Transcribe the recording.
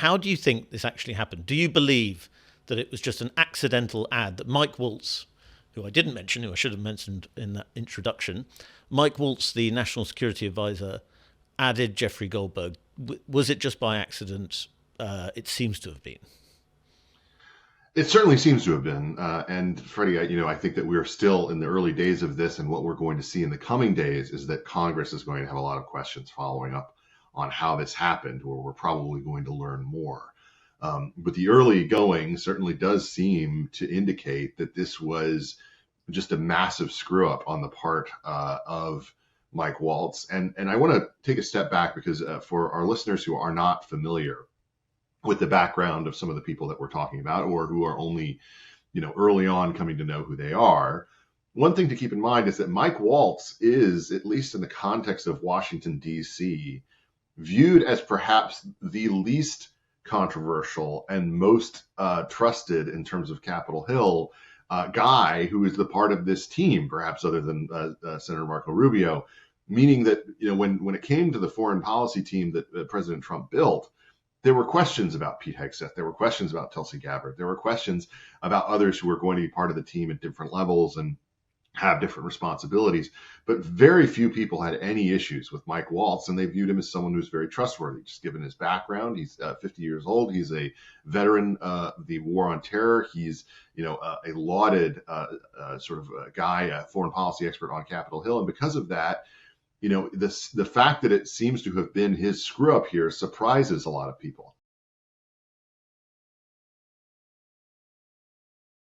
how do you think this actually happened? Do you believe that it was just an accidental ad that Mike Waltz, who I didn't mention, who I should have mentioned in that introduction, Mike Waltz, the National Security Advisor, added Jeffrey Goldberg? Was it just by accident? It seems to have been. It certainly seems to have been. And Freddie, I think that we're still in the early days of this, and what we're going to see in the coming days is that Congress is going to have a lot of questions following up on how this happened, where we're probably going to learn more. But the early going certainly does seem to indicate that this was just a massive screw up on the part of Mike Waltz. And I want to take a step back because for our listeners who are not familiar with the background of some of the people that we're talking about, or who are only, early on coming to know who they are, one thing to keep in mind is that Mike Waltz is, at least in the context of Washington, D.C., viewed as perhaps the least controversial and most trusted in terms of Capitol Hill guy who is the part of this team, perhaps other than Senator Marco Rubio, meaning that when it came to the foreign policy team that President Trump built, there were questions about Pete Hegseth. There were questions about Tulsi Gabbard. There were questions about others who were going to be part of the team at different levels and have different responsibilities. But very few people had any issues with Mike Waltz, and they viewed him as someone who's very trustworthy, just given his background. He's 50 years old. He's a veteran of the war on terror. He's, a lauded sort of guy, a foreign policy expert on Capitol Hill. And because of that, the fact that it seems to have been his screw up here surprises a lot of people.